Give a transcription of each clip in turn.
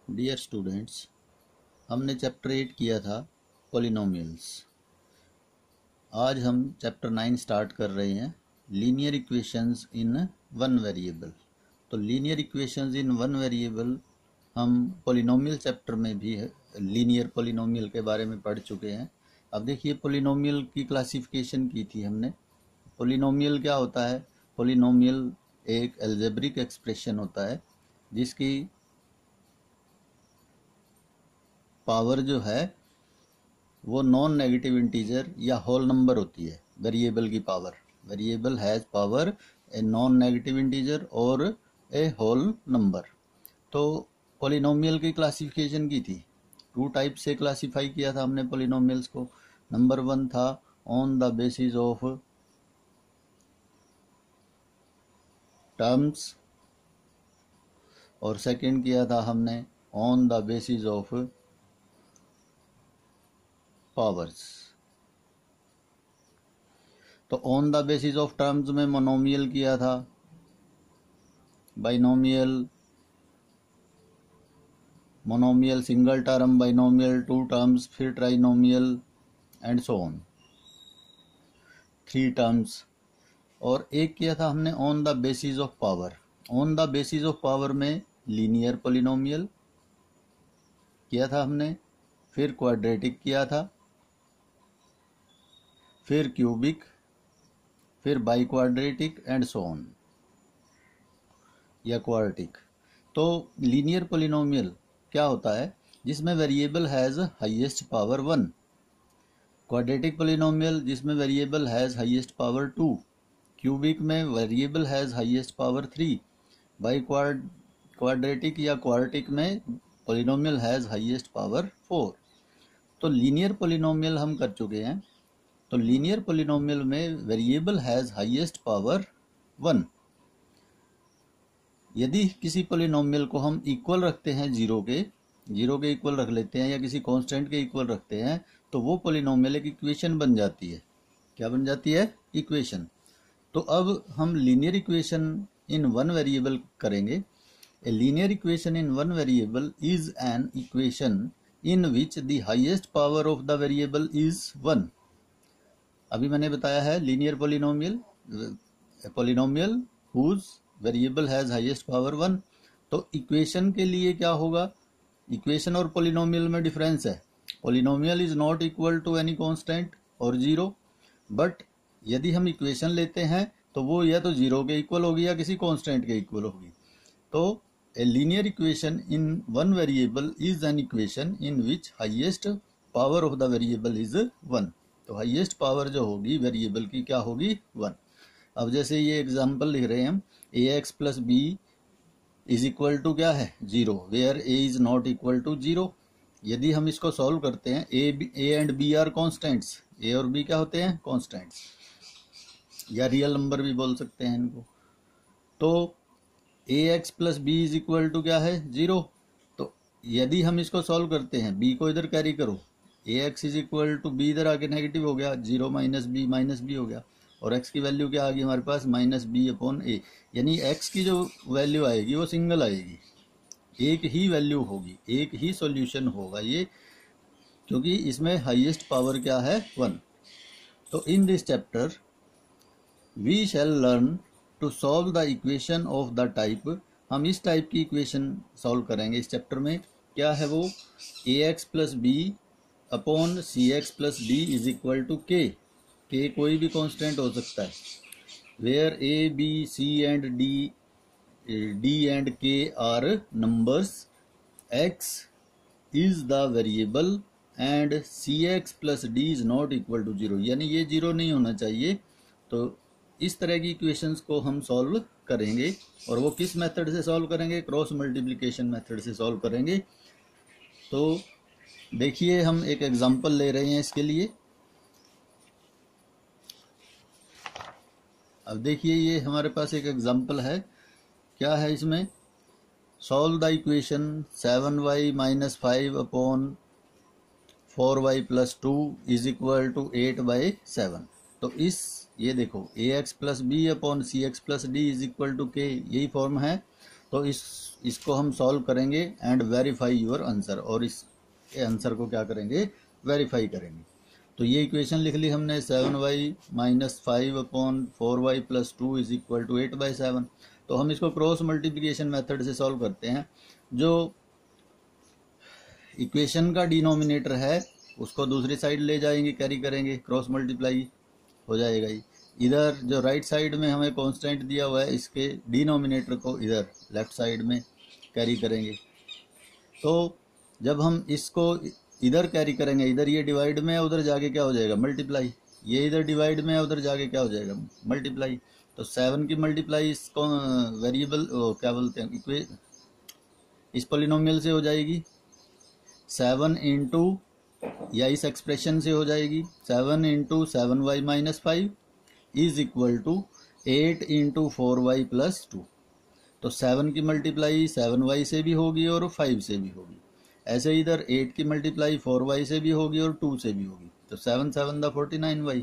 Dear students, हमने chapter 8 किया था पॉलिनोमियल्स। आज हम चैप्टर 9 स्टार्ट कर रहे हैं, linear equations in one variable. तो linear equations in one variable हम पॉलिनोमियल चैप्टर में भी लीनियर पॉलिनोमियल के बारे में पढ़ चुके हैं। अब देखिए, पॉलिनोमियल की क्लासिफिकेशन की थी हमने। पॉलिनोमियल क्या होता है? पॉलिनोमियल एक अलजेब्रिक एक्सप्रेशन होता है जिसकी पावर जो है वो नॉन नेगेटिव इंटीजर या होल नंबर होती है। वेरिएबल की power, variable has power a non negative integer और ए होल नंबर। तो पॉलिनोमियल की क्लासिफिकेशन की थी, 2 टाइप से क्लासिफाई किया था हमने पॉलिनोमियल्स को। नंबर 1 था on the basis of terms, और सेकंड किया था हमने on the basis of powers. तो on the basis of terms में मोनोमियल किया था, binomial, monomial single term, binomial 2 terms, फिर trinomial and so on, 3 terms. और एक किया था हमने on the basis of power. On the basis of power में लीनियर पॉलिनोमियल किया था हमने, फिर क्वाड्रेटिक किया था, फिर क्यूबिक, फिर biquadratic and so on या क्वार्टिक। तो लीनियर पॉलिनोमियल क्या होता है? जिसमें variable has highest power 1। Quadratic polynomial जिसमें variable has highest power 2। Cubic में variable has highest power 3। Biquadratic या क्वार्टिक में पॉलिनोमियल हैज हाईएस्ट पावर 4। तो लीनियर पॉलिनोमियल हम कर चुके हैं। तो लीनियर पॉलिनोमियल में वेरिएबल हैज हाईएस्ट पावर 1। यदि किसी पॉलिनोमियल को हम इक्वल रखते हैं जीरो के इक्वल रख लेते हैं या किसी कांस्टेंट के इक्वल रखते हैं, तो वो पॉलिनोमियल एक इक्वेशन बन जाती है। क्या बन जाती है? इक्वेशन। तो अब हम linear equation in one variable करेंगे। A linear equation in one variable is an equation in which the highest power of the variable is 1। अभी मैंने बताया है linear polynomial whose variable has highest power 1। तो equation के लिए क्या होगा? इक्वेशन और पॉलिनोमियल में डिफरेंस है। Polynomial is not equal to any constant और जीरो, बट यदि हम इक्वेशन लेते हैं तो वो या तो जीरो के इक्वल होगी या किसी कांस्टेंट के इक्वल होगी। तो ए linear equation in one variable is an equation in which highest power of the variable is 1। तो हाईएस्ट पावर जो होगी वेरिएबल की क्या होगी? 1। अब जैसे ये एग्जांपल लिख रहे हैं हम, ax plus B is equal to क्या है? 0, where a is not equal to 0। यदि हम इसको सॉल्व करते हैं, a and b are constants. a और b क्या होते हैं? कॉन्स्टेंट्स, या रियल नंबर भी बोल सकते हैं इनको। तो ax plus B is equal to क्या है? 0। तो यदि हम इसको सॉल्व करते हैं, b को इधर कैरी करो, ax is equal to b इधर आके नेगेटिव हो गया, 0 माइनस बी हो गया, और x की वैल्यू क्या आ गई हमारे पास? माइनस बी अपॉन ए। यानी x की जो वैल्यू आएगी वो सिंगल आएगी, एक ही वैल्यू होगी, एक ही सॉल्यूशन होगा ये, क्योंकि इसमें हाईएस्ट पावर क्या है? 1। तो in this chapter we shall learn to solve the equation of the type. हम इस टाइप की इक्वेशन सॉल्व करेंगे इस चैप्टर में। क्या है वो? ax plus B upon C x plus D is equal to k कोई भी कांस्टेंट हो सकता है, where a b c and d and k are numbers, x is the variable and c x plus D is not equal to 0। यानी ये 0 नहीं होना चाहिए। तो इस तरह की इक्वेशंस को हम सॉल्व करेंगे, और वो किस मेथड से सॉल्व करेंगे? क्रॉस मल्टीप्लिकेशन मेथड से सॉल्व करेंगे। तो देखिए, हम एक एग्जांपल ले रहे हैं इसके लिए। अब देखिए, ये हमारे पास एक एग्जांपल है। क्या है इसमें? Solve the equation 7y minus 5 upon 4y plus 2 is equal to 8/7। तो ये देखो, ax plus B upon C x plus D is equal to K, यही फॉर्म है। तो इसको हम सॉल्व करेंगे एंड वेरीफाई योर आंसर, और इस आंसर को क्या करेंगे, वेरीफाई करेंगे। तो ये इक्वेशन लिख ली हमने, 7y minus 5/4y plus 2 is equal to 8/7। तो हम इसको क्रॉस मल्टीप्लिकेशन मेथड से सॉल्व करते हैं। जो इक्वेशन का डिनोमिनेटर है उसको दूसरी साइड ले जाएंगे, कैरी करेंगे, क्रॉस मल्टीप्लाई हो जाएगा ही। इधर जो राइट साइड में हमें कांस्टेंट दिया हुआ है, इसके डिनोमिनेटर को इधर लेफ्ट साइड में कैरी करेंगे। तो जब हम इसको इधर कैरी करेंगे, इधर ये डिवाइड में है, उधर जाके क्या हो जाएगा, मल्टीप्लाई। ये इधर डिवाइड में है, उधर जाके क्या हो जाएगा, मल्टीप्लाई। तो 7 की मल्टीप्लाई इसको वेरिएबल क्या बोलते हैं, इस पॉलिनोमियल से हो जाएगी 7 इंटू, या इस एक्सप्रेशन से हो जाएगी 7 into 7y minus 5 is equal to 8 into 4y plus 2। तो 7 की मल्टीप्लाई 7y से भी होगी और 5 से भी होगी। ऐसे इधर 8 की मल्टीप्लाई 4y से भी होगी और 2 से भी होगी। तो 7 7 द 49y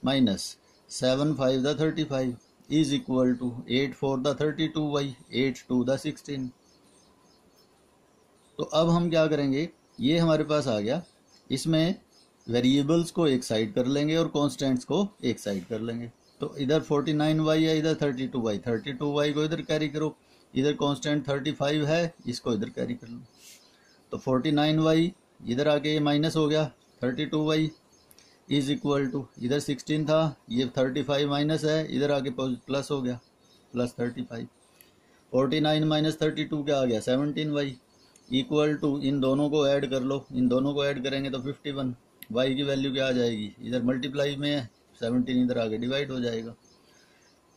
माइनस 7 5 द 35 इज इक्वल टू 8 4 द 32y 8 2 द 16। तो अब हम क्या करेंगे, ये हमारे पास आ गया, इसमें वेरिएबल्स को एक साइड कर लेंगे और कॉन्स्टेंट्स को एक साइड कर लेंगे। तो इधर 49y है, इधर 32y, 32y को इधर कैरी करो, इधर कांस्टेंट 35 है, इसको इधर कैरी कर लो। तो 49y इधर आके ये माइनस हो गया, 32y इज इक्वल टू, इधर 16 था, ये 35 माइनस है, इधर आके प्लस हो गया, प्लस 35। 49 माइनस 32 क्या आ गया, 17y इक्वल टू, इन दोनों को ऐड कर लो, इन दोनों को ऐड करेंगे तो 51। y की वैल्यू क्या आ जाएगी, इधर मल्टीप्लाई में है, 17 इधर आगे डिवाइड हो जाएगा।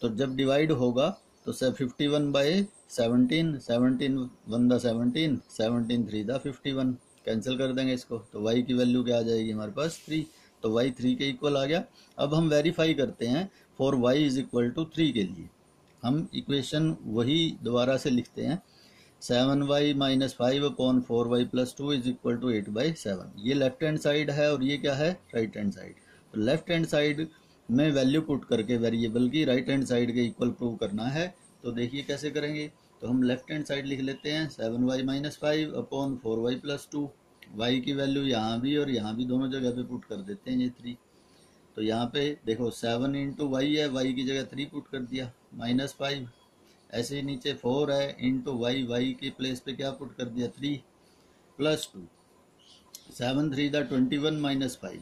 तो जब डिवाइड होगा तो 51/17, 17 1 द 17, 17 3 द 51, कैंसिल कर देंगे इसको। तो y की वैल्यू क्या आ जाएगी हमारे पास, 3। तो y 3 के इक्वल आ गया। अब हम वेरीफाई करते हैं for y is equal to 3 के लिए। हम इक्वेशन वही दोबारा से लिखते हैं, 7y minus 5/4y plus 2 is equal to 8/7। ये लेफ्ट हैंड साइड है और ये क्या है, राइट हैंड साइड। तो लेफ्ट हैंड साइड में वैल्यू पुट करके वेरिएबल की राइट हैंड साइड के इक्वल प्रूव करना है। तो देखिए कैसे करेंगे। तो हम लेफ्ट हैंड साइड लिख लेते हैं, 7y minus 5/4y plus 2। y की वैल्यू यहाँ भी और यहाँ भी दोनों जगह पे पुट कर देते हैं, ये 3। तो यहाँ पे देखो 7 इंटू वाई है, y की जगह 3 पुट कर दिया, माइनस 5। ऐसे ही नीचे 4 है इंटू y के प्लेस पे क्या पुट कर दिया, 3 plus 2। 7 3 the 21 minus 5,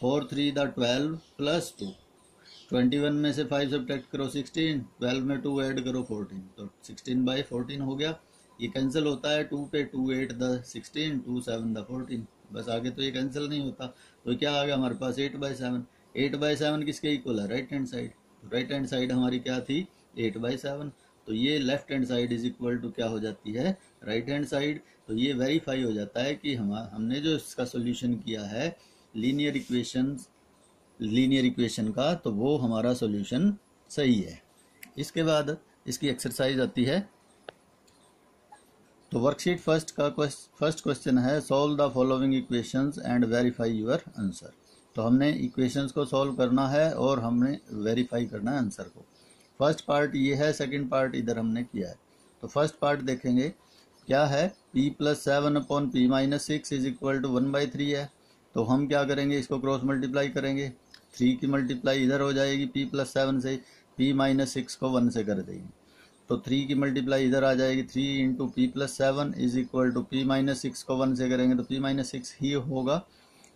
4 3 the 12 plus 2। 21 में से 5 सब्ट्रैक्ट करो 16, 12 में 2 ऐड करो 14, तो 16/14 हो गया। ये कैंसिल होता है, 2 पे 2 8 द 16, 2 7 द 14, बस आगे तो ये कैंसिल नहीं होता। तो क्या आ गया हमारे पास, 8/7। 8/7 किसके इक्वल है, right hand side. Right hand side हमारी क्या थी, 8/7। तो ये left hand side is equal to क्या हो जाती है, राइट हैंड साइड। तो ये वेरीफाई हो जाता है कि हमने जो इसका सोल्यूशन किया है लीनियर इक्वेशन का, तो वो हमारा सॉल्यूशन सही है। इसके बाद इसकी एक्सरसाइज आती है। तो वर्कशीट फर्स्ट क्वेश्चन है, solve the following equations and verify your answer. तो हमने इक्वेशंस को सॉल्व करना है और हमने वेरीफाई करना है आंसर को। फर्स्ट पार्ट ये है, सेकंड पार्ट इधर हमने किया है। तो फर्स्ट पार्ट देखेंगे क्या है, p plus 7/p minus 6 is equal to 1/3 है। तो हम क्या करेंगे, इसको क्रॉस मल्टीप्लाई करेंगे, 3 की मल्टीप्लाई इधर हो जाएगी p प्लस 7 से, p माइनस 6 को 1 से कर देंगे। तो 3 की मल्टीप्लाई इधर आ जाएगी, 3 into p plus 7 is equal to p minus 6 को 1 से करेंगे तो p माइनस 6 ही होगा।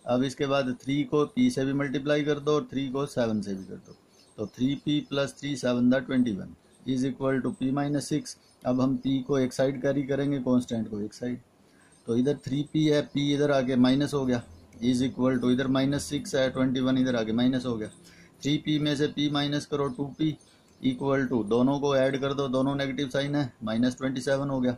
अब इसके बाद 3 को p से भी मल्टीप्लाई कर दो और 3 को 7 से भी कर दो। तो 3p प्लस 3 7 द 21 is equal to p minus 6। अब हम p को एक साइड कैरी करेंगे, कांस्टेंट को एक साइड। तो इधर 3p है, p इधर आके माइनस हो गया, इज इक्वल टू इधर माइनस 6 है, 21 इधर आके माइनस हो गया। 3p में से p माइनस करो 2p इक्वल टू, दोनों को ऐड कर दो, दोनों नेगेटिव साइन है, माइनस 27 हो गया।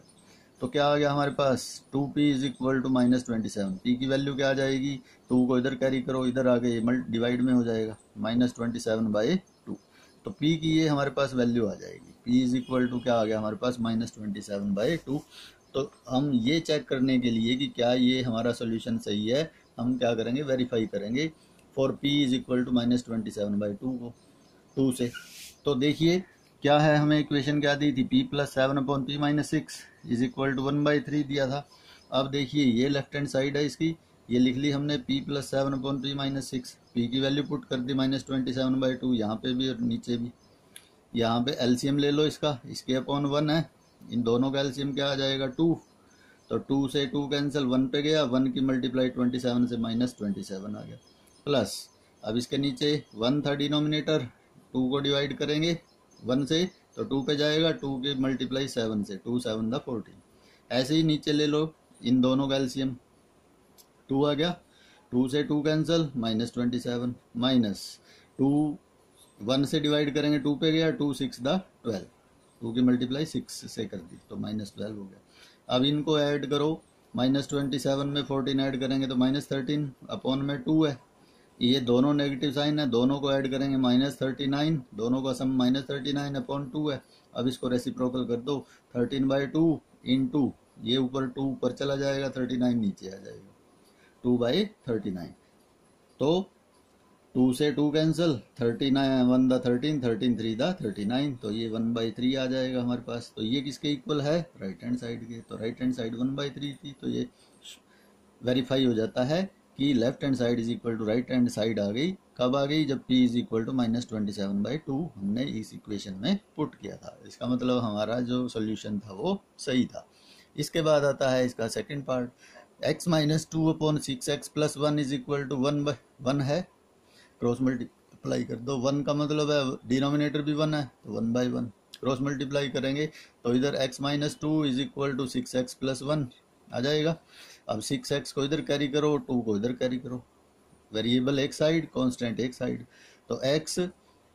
तो क्या आ गया हमारे पास, 2p is equal to minus 27। p की वैल्यू क्या आ जाएगी, 2 को इधर कैरी करो, इधर आके डिवाइड में हो जाएगा, माइनस 27/2। तो p की ये हमारे पास वैल्यू आ जाएगी, p इज इक्वल टू क्या आ गया हमारे पास, माइनस 27/2। तो हम ये चेक करने के लिए कि क्या ये हमारा सोल्यूशन सही है, हम क्या करेंगे, वेरीफाई करेंगे for p is equal to minus 27/2 को 2 से। तो देखिए क्या है, हमें इक्वेशन क्या दी थी, p plus 7/p-6 is equal to 1/3 दिया था। अब देखिए ये लेफ्ट हैंड साइड है इसकी, ये लिख ली हमने p प्लस 7/p-6, p की वैल्यू पुट कर दी -27/2, यहाँ पे भी और नीचे भी। यहाँ पे एलसीएम ले लो इसका, इसके अपॉन 1 है, इन दोनों का एलसीएम क्या आ जाएगा 2, तो 2 से 2 कैंसिल, 1 पे गया, 1 की मल्टीप्लाई 27 से -27 आ गया, प्लस अब इसके नीचे 1 था डिनोमिनेटर, 2 को डिवाइड करेंगे 1 से तो 2 पे जाएगा, 2 की मल्टीप्लाई 7 से, 2 7 दा 14। ऐसे ही नीचे ले लो इन दोनों का एलसीएम, 2 आ गया, 2 से 2 कैंसिल, -27 माइनस 2 1 से डिवाइड करेंगे 2 पे गया, 2 6 दा 12, 2 की मल्टीप्लाई 6 से कर दी तो -12 हो गया। अब इनको ऐड करो, -27 में 14 ऐड करेंगे तो -13 अपॉन में 2 है, ये दोनों नेगेटिव साइन है, दोनों को ऐड करेंगे -39, दोनों का सम -39 अपॉन 2 है। अब इसको रेसिप्रोकल कर दो, 13/2 इंटू ये ऊपर 2 ऊपर चला जाएगा, 39 नीचे आ जाएगा, 2/39, तो 2 से 2 कैंसिल, 39 1 दा 13, 13 3 दा 39, तो ये 1/3 आ जाएगा हमारे पास। तो ये किसके इक्वल है, राइट हैंड साइड के, तो राइट हैंड साइड 1/3 थी, तो ये वेरीफाई हो जाता है कि left hand side is equal to right hand side आ गई। कब आ गई, जब p इज इक्वल टू -27/2 हमने इस इक्वेशन में पुट किया था। इसका मतलब हमारा जो सोल्यूशन था वो सही था। इसके बाद आता है इसका second part, x - 2/6x + 1 is equal to 1/1 है, क्रॉस मल्टीप्लाई कर दो, 1 का मतलब है डिनोमिनेटर भी 1 है तो 1/1, क्रॉस मल्टीप्लाई करेंगे तो इधर x - 2 is equal to 6x + 1 आ जाएगा। अब 6x को इधर कैरी करो, 2 को इधर कैरी करो, वेरिएबल एक साइड, कांस्टेंट एक साइड, तो x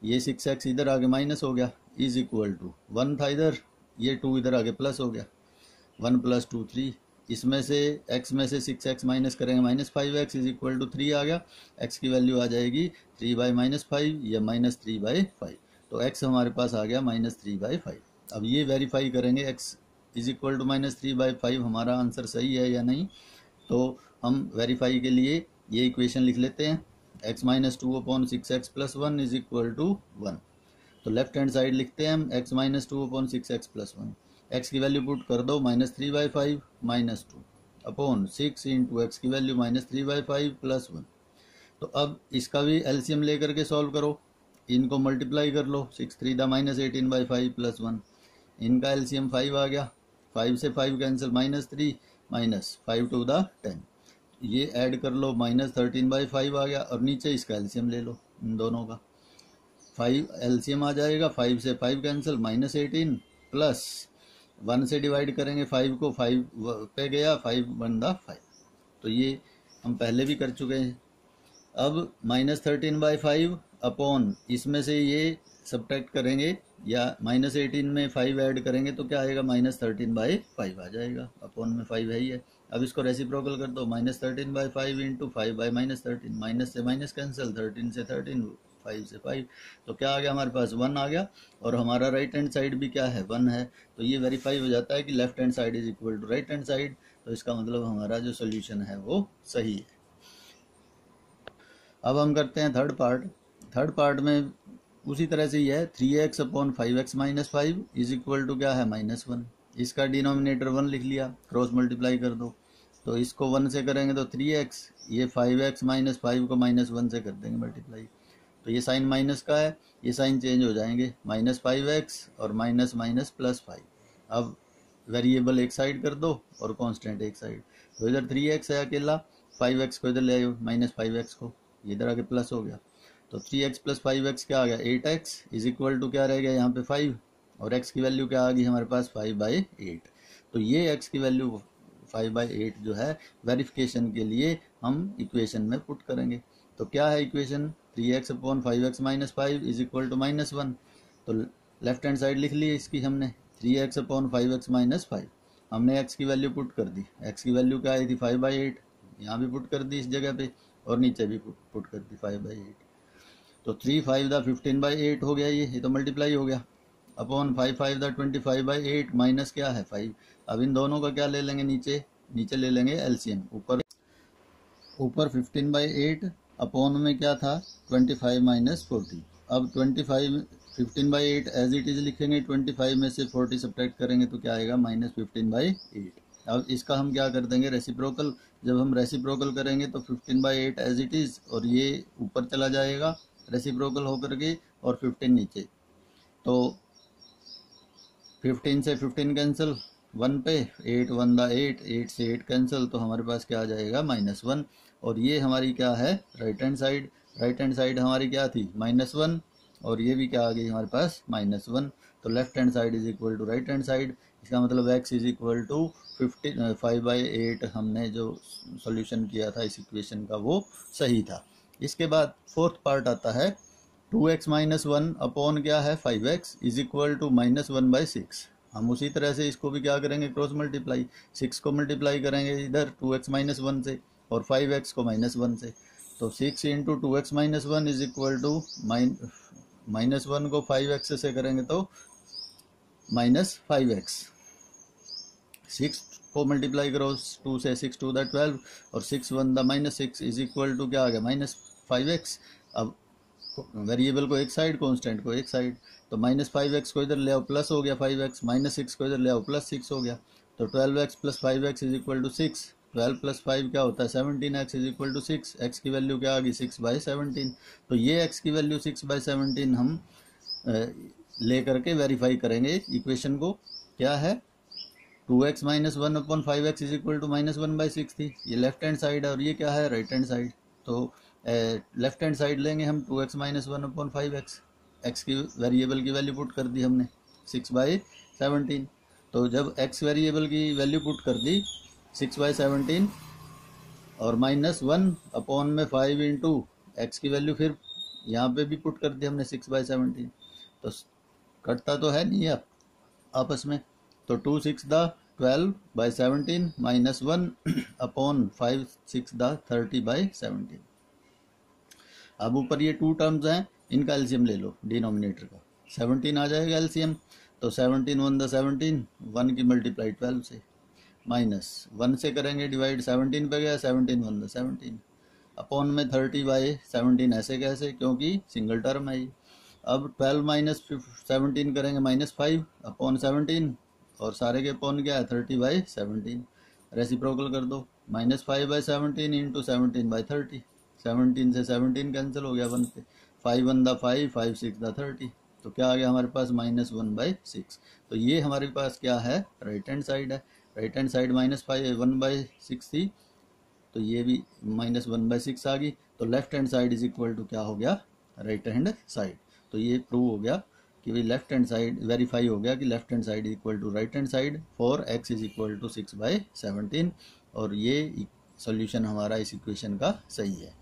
ये 6x इधर आगे माइनस हो गया, इज इक्वल टू 1 था इधर, ये 2 इधर आगे प्लस हो गया, 1 + 2 3, इसमें से x में से 6x माइनस करेंगे -5x इज इक्वल टू 3 आ गया, x की वैल्यू आ जाएगी 3/-5 या -3/5, तो x हमारे पास आ गया -3/5। अब ये वेरीफाई करेंगे x इज इक्वल टू -3/5 हमारा आंसर सही है या नहीं, तो हम वेरीफाई के लिए ये इक्वेशन लिख लेते हैं, x - 2/6x + 1 is equal to 1, तो लेफ्ट हैंड साइड लिखते हैं हम x - 2/6x + 1, x की वैल्यू पुट कर दो -3/5 - 2 अपॉन 6 इंटू एक्स की वैल्यू -3/5 + 1, तो अब इसका भी एलसीएम लेकर के सॉल्व करो, इनको मल्टीप्लाई कर लो, 6 3 दा -18/5 + 1, इनका एलसीएम 5 आ गया, 5 से 5 कैंसिल, -3 -5 2 दा 10, ये ऐड कर लो -13/5 आ गया, और नीचे इसका एलसीएम ले लो इन दोनों का, 5 एलसीएम आ जाएगा, 5 से 5 कैंसिल, -18 प्लस 1 से डिवाइड करेंगे 5 को, 5 पे गया, 5 1 दा 5, तो ये हम पहले भी कर चुके हैं। अब -13/5 अपॉन इसमें से ये सब्ट्रैक्ट करेंगे या -18 में 5 ऐड करेंगे तो क्या आएगा, -13/5 आ जाएगा, अपॉन में 5 है ही है। अब इसको रेसिप्रोकल कर दो, -13/5 इंटू 5/-13, माइनस से माइनस कैंसिल, 13 से 13, 5 से 5, तो क्या आ गया हमारे पास 1 आ गया, और हमारा राइट हैंड साइड भी क्या है 1 है, तो ये वेरीफाई हो जाता है कि left hand side is equal to right hand side, तो इसका मतलब हमारा जो सोल्यूशन है वो सही है। अब हम करते हैं थर्ड पार्ट। थर्ड पार्ट में उसी तरह से ही है, 3x/5x - 5 इज इक्वल टू क्या है -1, इसका डिनोमिनेटर 1 लिख लिया, क्रॉस मल्टीप्लाई कर दो, तो इसको 1 से करेंगे तो 3x, ये 5x - 5 को -1 से कर देंगे मल्टीप्लाई, तो ये साइन माइनस का है, ये साइन चेंज हो जाएंगे, -5x और माइनस माइनस +5, अब वेरिएबल एक साइड कर दो और कांस्टेंट एक साइड, तो इधर 3x है अकेला, 5x को इधर ले आयो, -5x को इधर आके प्लस हो गया, तो 3x + 5x क्या आ गया 8x इज इक्वल टू क्या रह गया यहाँ पे 5, और x की वैल्यू क्या आ गई हमारे पास 5/8, तो ये x की वैल्यू 5/8 जो है वेरिफिकेशन के लिए हम इक्वेशन में पुट करेंगे। तो क्या है equation, 3x/5x - 5 is equal to -1, तो लेफ्ट हैंड साइड लिख ली इसकी हमने, 3x/5x - 5, हमने x की वैल्यू पुट कर दी, x की वैल्यू क्या आई थी 5/8, यहाँ भी पुट कर दी इस जगह पे, और नीचे भी पुट कर दी 5/8, तो 3 5 दा 15/8 हो गया, ये तो मल्टीप्लाई हो गया, अपॉन 5 5 दा 25/8 माइनस क्या है 5, अब इन दोनों का क्या ले लेंगे, नीचे ले लेंगे एलसीएम, ऊपर 15/8 अपॉन में क्या था 25 - 40, अब 25 15/8 एज इट इज़ लिखेंगे, 25 में से 40 सब्ट्रैक्ट करेंगे तो क्या आएगा -15/8। अब इसका हम क्या कर देंगे रेसिप्रोकल। जब हम रेसिप्रोकल करेंगे तो 15/8 एज इट इज़, और ये ऊपर चला जाएगा रेसिप्रोकल होकर के, और 15 नीचे। तो 15 से 15 कैंसिल, 1 पे, 8 1 दा 8, 8 से 8 कैंसिल, तो हमारे पास क्या आ जाएगा -1। और ये हमारी क्या है right hand side. Right hand side हमारी क्या थी -1, और ये भी क्या आ गई हमारे पास -1। तो left hand side is equal to right hand side. इसका मतलब x इज इक्वल टू 5/8 हमने जो सॉल्यूशन किया था इस इक्वेशन का वो सही था। इसके बाद फोर्थ पार्ट आता है 2x माइनस 1 अपॉन क्या है 5x इज इक्वल टू -1/6। हम उसी तरह से इसको भी क्या करेंगे क्रॉस मल्टीप्लाई, 6 को मल्टीप्लाई करेंगे इधर 2x माइनस 1 से, और 5x को -1 से। तो 6 into 2x minus 1 is equal to -1 को 5x से करेंगे तो -5x। 6 को मल्टीप्लाई करो 2 से, 6 2 दा 12, और 6 1 दा -6 इज इक्वल टू क्या आ गया -5x। अब वेरिएबल को एक साइड, कांस्टेंट को एक साइड, तो -5x को इधर ले आओ प्लस हो गया 5x, -6 को इधर ले आओ प्लस 6 हो गया। तो 12x plus 5x is equal to 6। 12 plus 5 क्या होता है 17x is equal to 6। x की वैल्यू क्या आ गई 6/17। तो ये x की वैल्यू 6/17 हम ले करके वेरीफाई करेंगे इक्वेशन को। क्या है 2x minus 1 upon 5x is equal to -1/6 थी, ये लेफ्ट हैंड साइड है, और ये क्या है राइट हैंड साइड। तो लेफ्ट हैंड साइड लेंगे हम 2x minus 1 upon 5x। x की वेरिएबल की वैल्यू पुट कर दी हमने 6/17। तो जब x वेरिएबल की वैल्यू पुट कर दी 6/17 और -1 अपॉन में 5 इंटू एक्स की वैल्यू फिर यहाँ पे भी पुट कर दी हमने 6/17, तो कटता तो है नहीं अब आपस में। तो 2 6 दा 12/17 -1 अपॉन 5 6 दा 30/17। अब ऊपर ये 2 टर्म्स हैं, इनका एलसीएम ले लो डिनोमिनेटर का, 17 आ जाएगा एलसीएम। तो 17 1 दा 17, 1 की मल्टीप्लाई 12 से, -1 से करेंगे डिवाइड 17 पे गया, 17 1 दा 17 अपॉन में 30/17। ऐसे कैसे, क्योंकि सिंगल टर्म है ये। अब 12 माइनस 17 करेंगे -5 अपॉन 17, और सारे के अपॉन क्या है 30/17। रेसिप्रोकल कर दो, -5/17 इंटू 17/30। 17 से 17 कैंसिल हो गया 1 पे, 5 1 दा 5, 5 6 दा 30। तो क्या आ गया हमारे पास -1/6। तो ये हमारे पास क्या है राइट हैंड साइड है। राइट हैंड साइड -1/6 थी, तो ये भी -1/6 आ गई। तो left hand side is equal to क्या हो गया राइट हैंड साइड। तो ये प्रूव हो गया कि भाई लेफ्ट हैंड साइड, वेरीफाई हो गया कि left hand side equal to right hand side for x is equal to 6/17। और ये सॉल्यूशन हमारा इस इक्वेशन का सही है।